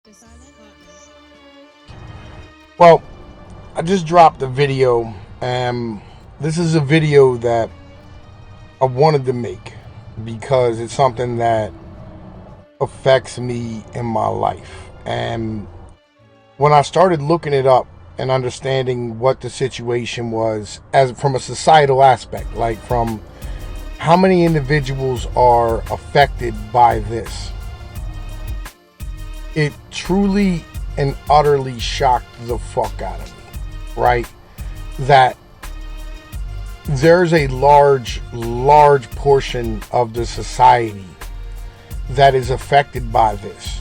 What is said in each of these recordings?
The Silent Partner. Well, I just dropped a video, and this is a video that I wanted to make because it's something that affects me in my life. And when I started looking it up and understanding what the situation was, as from a societal aspect, like from how many individuals are affected by this, it truly and utterly shocked the fuck out of me, right? That there's a large portion of the society that is affected by this.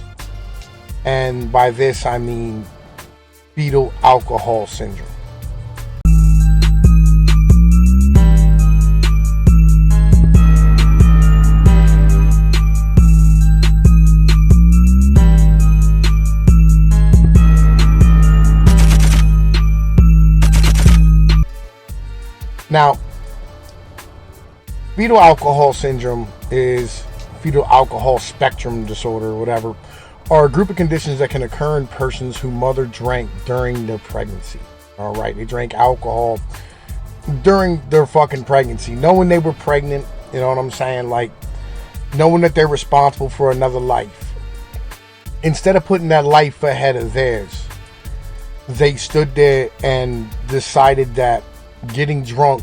And by this, I mean fetal alcohol syndrome. Now, fetal alcohol syndrome is fetal alcohol spectrum disorder, or whatever, are a group of conditions that can occur in persons whose mother drank during their pregnancy. All right, they drank alcohol during their fucking pregnancy, knowing they were pregnant. You know what I'm saying? Like, knowing that they're responsible for another life. Instead of putting that life ahead of theirs, they stood there and decided that getting drunk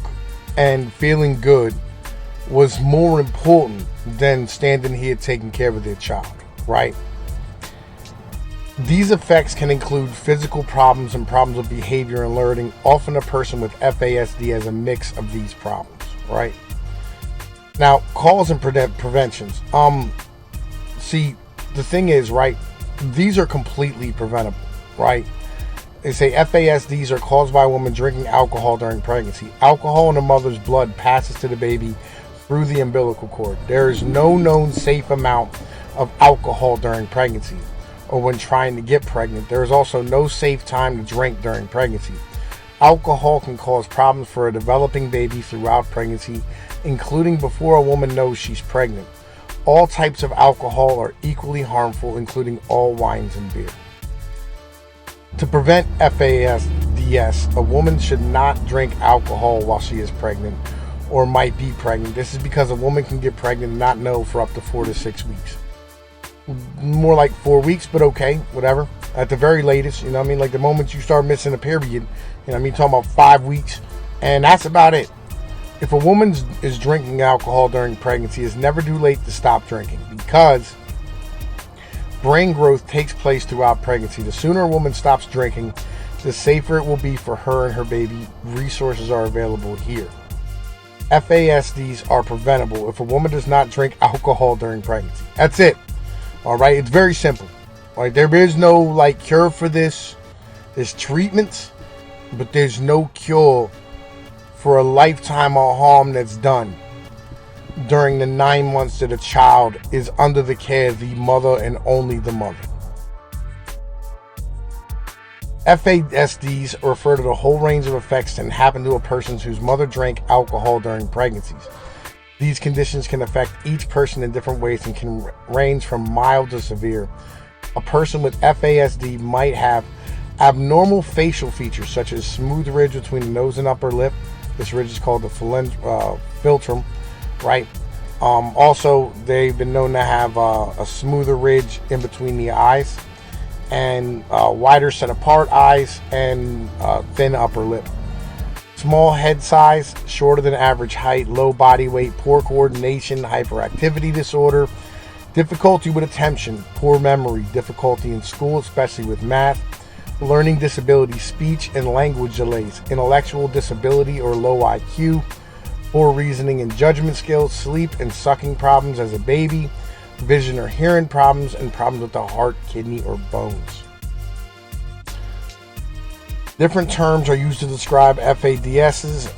and feeling good was more important than standing here taking care of their child, right? These effects can include physical problems and problems of behavior and learning. Often a person with FASD has a mix of these problems, right? Now, cause and preventions. See, the thing is, right, these are completely preventable, right? They say FASDs are caused by a woman drinking alcohol during pregnancy. Alcohol in a mother's blood passes to the baby through the umbilical cord. There is no known safe amount of alcohol during pregnancy or when trying to get pregnant. There is also no safe time to drink during pregnancy. Alcohol can cause problems for a developing baby throughout pregnancy, including before a woman knows she's pregnant. All types of alcohol are equally harmful, including all wines and beer. To prevent FASDs, a woman should not drink alcohol while she is pregnant or might be pregnant. This is because a woman can get pregnant and not know for up to 4 to 6 weeks. More like 4 weeks, but okay, whatever. At the very latest, you know what I mean? Like the moment you start missing a period, you know what I mean? Talking about 5 weeks, and that's about it. If a woman is drinking alcohol during pregnancy, it's never too late to stop drinking because brain growth takes place throughout pregnancy. The sooner a woman stops drinking, the safer it will be for her and her baby. Resources are available here. FASDs are preventable if a woman does not drink alcohol during pregnancy. That's it. All right, it's very simple. All right, there is no like cure for this. There's treatments, but there's no cure for a lifetime of harm that's done during the 9 months that a child is under the care of the mother and only the mother. FASDs refer to the whole range of effects that can happen to a person whose mother drank alcohol during pregnancies. These conditions can affect each person in different ways and can range from mild to severe. A person with FASD might have abnormal facial features such as smooth ridge between the nose and upper lip. This ridge is called the philtrum, right? Also, they've been known to have a smoother ridge in between the eyes and wider set apart eyes and thin upper lip. Small head size, shorter than average height, low body weight, poor coordination, hyperactivity disorder, difficulty with attention, poor memory, difficulty in school, especially with math, learning disability, speech and language delays, intellectual disability or low IQ, poor reasoning and judgment skills, sleep and sucking problems as a baby, vision or hearing problems, and problems with the heart, kidney, or bones. Different terms are used to describe FADSs,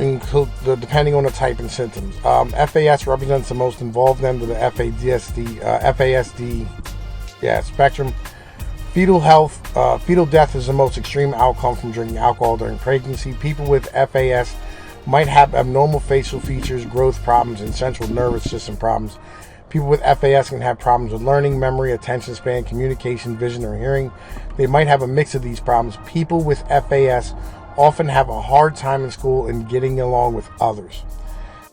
depending on the type and symptoms. FAS represents the most involved end of the FASD spectrum. Fetal death is the most extreme outcome from drinking alcohol during pregnancy. People with FAS might have abnormal facial features, growth problems, and central nervous system problems. People with FAS can have problems with learning, memory, attention span, communication, vision, or hearing. They might have a mix of these problems. People with FAS often have a hard time in school and getting along with others.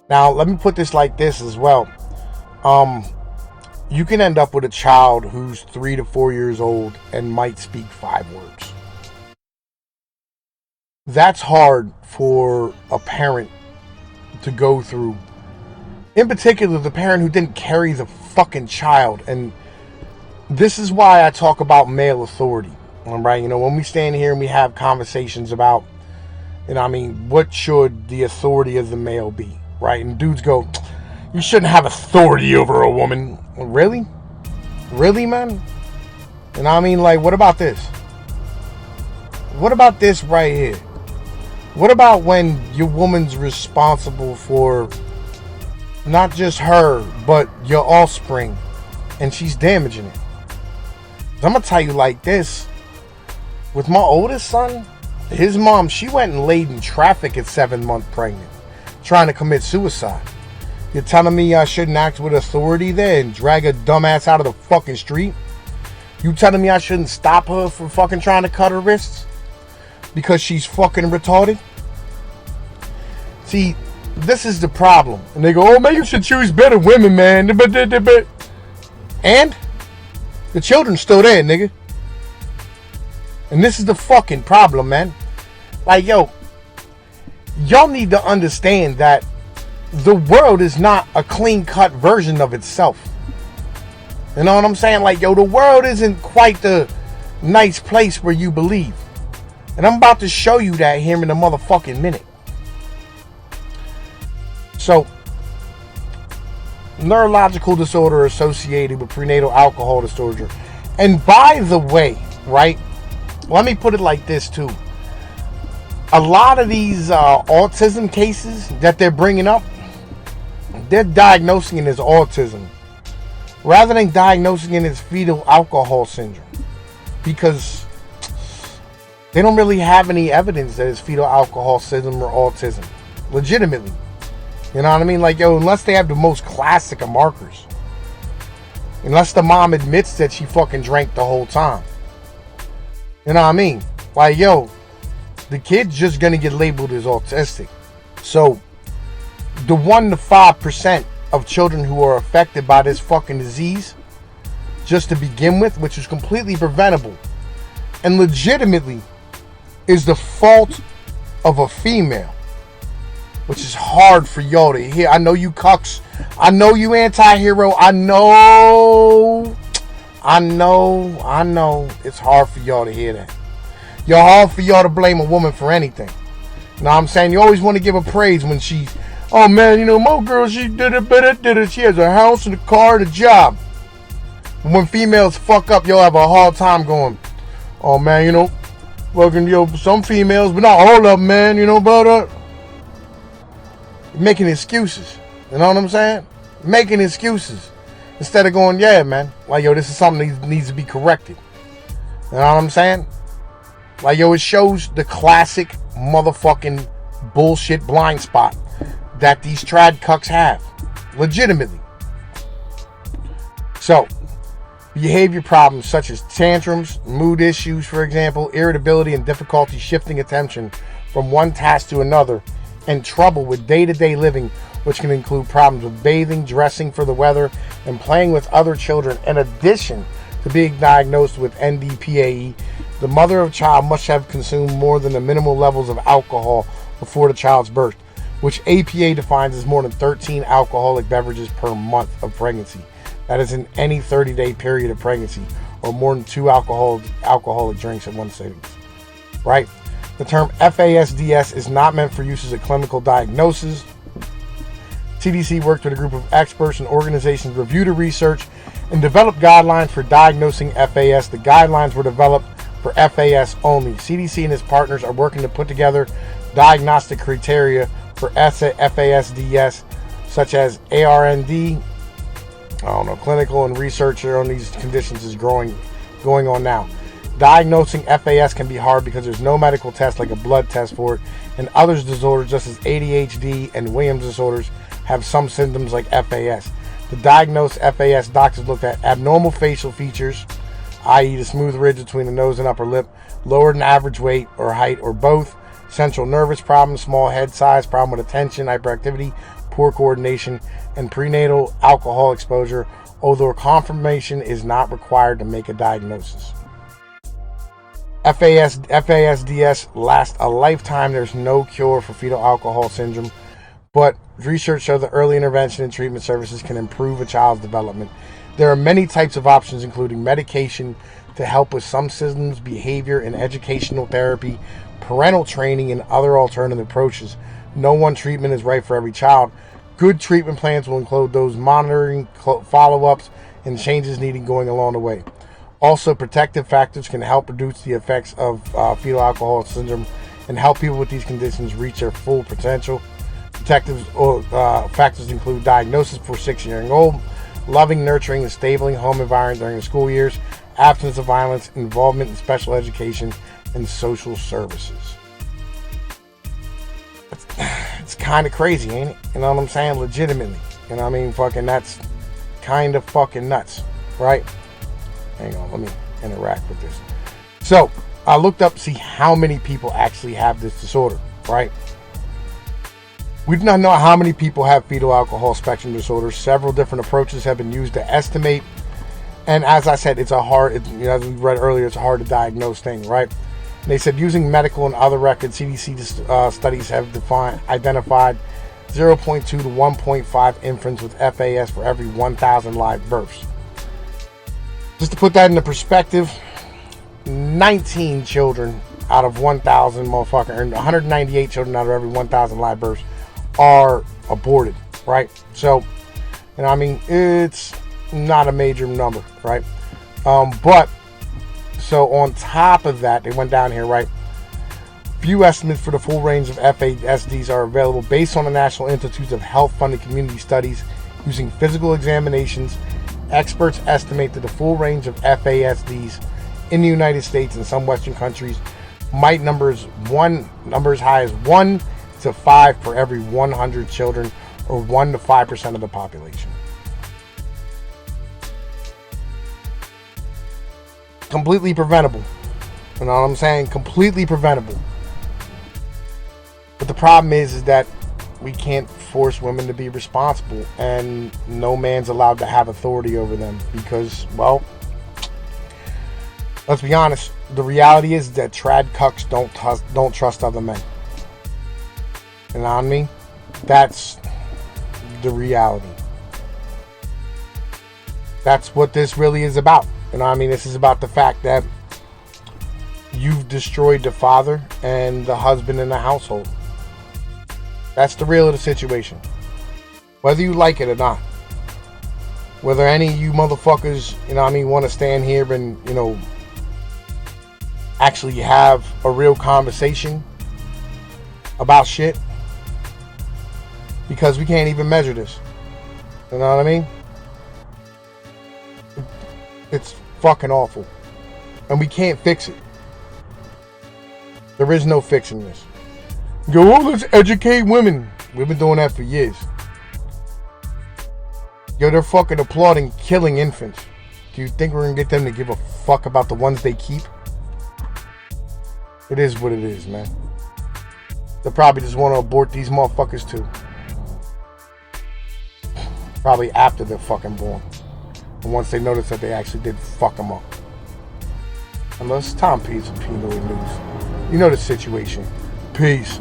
Now, let me put this like this as well. You can end up with a child who's 3 to 4 years old and might speak 5 words. That's hard for a parent to go through. In particular, the parent who didn't carry the fucking child. And this is why I talk about male authority. All right, when we stand here and we have conversations about, what should the authority of the male be, right? And dudes go, you shouldn't have authority over a woman. Really? Really, man? What about this? What about this right here? What about when your woman's responsible for not just her, but your offspring, and she's damaging it? I'm going to tell you like this. With my oldest son, his mom, she went and laid in traffic at 7 months pregnant, trying to commit suicide. You're telling me I shouldn't act with authority there and drag a dumbass out of the fucking street? You telling me I shouldn't stop her from fucking trying to cut her wrists because she's fucking retarded? See, this is the problem. And they go, oh man, you should choose better women, man. And the children's still there, nigga. And this is the fucking problem, man. Y'all need to understand that the world is not a clean-cut version of itself. You know what I'm saying? The world isn't quite the nice place where you believe. And I'm about to show you that here in a motherfucking minute. So, neurological disorder associated with prenatal alcohol disorder. And by the way, right, let me put it like this too. A lot of these autism cases that they're bringing up, they're diagnosing it as autism rather than diagnosing it as fetal alcohol syndrome, because they don't really have any evidence that it's fetal alcohol syndrome or autism, legitimately. You know what I mean? Unless they have the most classic of markers. Unless the mom admits that she fucking drank the whole time. You know what I mean? The kid's just gonna get labeled as autistic. So, the 1 to 5% of children who are affected by this fucking disease, just to begin with, which is completely preventable, and legitimately is the fault of a female, which is hard for y'all to hear. I know you cucks. I know you anti-hero. I know. It's hard for y'all to hear that. You're hard for y'all to blame a woman for anything. You know what I'm saying? You always want to give her praise when she's, oh man, my girl, she did it. She has a house and a car and a job. And when females fuck up, y'all have a hard time going, oh man, some females, but not all of them, man, but making excuses. You know what I'm saying? Making excuses. Instead of going, yeah, man. This is something that needs to be corrected. You know what I'm saying? It shows the classic motherfucking bullshit blind spot that these trad cucks have. Legitimately. So, behavior problems such as tantrums, mood issues, for example, irritability and difficulty shifting attention from one task to another, and trouble with day-to-day living, which can include problems with bathing, dressing for the weather, and playing with other children. In addition to being diagnosed with NDPAE, the mother of a child must have consumed more than the minimal levels of alcohol before the child's birth, which APA defines as more than 13 alcoholic beverages per month of pregnancy. That is in any 30-day period of pregnancy, or more than 2 alcoholic drinks in one sitting. Right? The term FASDS is not meant for use as a clinical diagnosis. CDC worked with a group of experts and organizations to review the research and develop guidelines for diagnosing FAS. The guidelines were developed for FAS only. CDC and its partners are working to put together diagnostic criteria for FASDS, such as ARND. Clinical and research on these conditions is going on now. Diagnosing FAS can be hard because there's no medical test like a blood test for it, and other disorders such as ADHD and Williams disorders have some symptoms like FAS. To diagnose FAS, doctors looked at abnormal facial features, i.e. the smooth ridge between the nose and upper lip, lower than average weight or height or both, central nervous problems, small head size, problem with attention, hyperactivity, poor coordination, and prenatal alcohol exposure, although confirmation is not required to make a diagnosis. FASDS lasts a lifetime. There's no cure for fetal alcohol syndrome, but research shows that early intervention and treatment services can improve a child's development. There are many types of options, including medication to help with some symptoms, behavior and educational therapy, parental training, and other alternative approaches. No one treatment is right for every child. Good treatment plans will include those monitoring, follow-ups, and changes needed going along the way. Also, protective factors can help reduce the effects of fetal alcohol syndrome and help people with these conditions reach their full potential. Protective factors include diagnosis before 6 years old, loving, nurturing, and stable home environment during the school years, absence of violence, involvement in special education, and social services. It's kind of crazy, ain't it? You know what I'm saying? Legitimately. You know what I mean? Fucking, that's kind of fucking nuts, right? Hang on, let me interact with this. So, I looked up to see how many people actually have this disorder, right? We do not know how many people have fetal alcohol spectrum disorder. Several different approaches have been used to estimate. And as I said, as we read earlier, it's a hard to diagnose thing, right? And they said using medical and other records, CDC studies have identified 0.2 to 1.5 infants with FAS for every 1,000 live births. Just to put that into perspective, 19 children out of 1,000 motherfucker, and 198 children out of every 1,000 live births are aborted, right? So, and I mean, it's not a major number, right? But, so on top of that, they went down here, right? Few estimates for the full range of FASDs are available based on the National Institutes of Health-funded community studies using physical examinations. Experts estimate that the full range of FASDs in the United States and some Western countries might numbers as high as 1 to 5 per every 100 children, or 1 to 5% of the population. Completely preventable. You know what I'm saying? Completely preventable. But the problem is that we can't force women to be responsible, and no man's allowed to have authority over them because, well, let's be honest, the reality is that trad cucks don't trust other men. You know what I mean? That's the reality. That's what this really is about. You know what I mean? This is about the fact that you've destroyed the father and the husband in the household. That's the real of the situation. Whether you like it or not. Whether any of you motherfuckers, you know what I mean, want to stand here and, you know, actually have a real conversation about shit. Because we can't even measure this. You know what I mean? It's fucking awful. And we can't fix it. There is no fixing this. Go, oh, let's educate women. We've been doing that for years. Yo, they're fucking applauding killing infants. Do you think we're gonna get them to give a fuck about the ones they keep? It is what it is, man. They probably just want to abort these motherfuckers too. Probably after they're fucking born. And once they notice that they actually did fuck them up. Unless Tom P's and Pinoy News. You know the situation. Peace.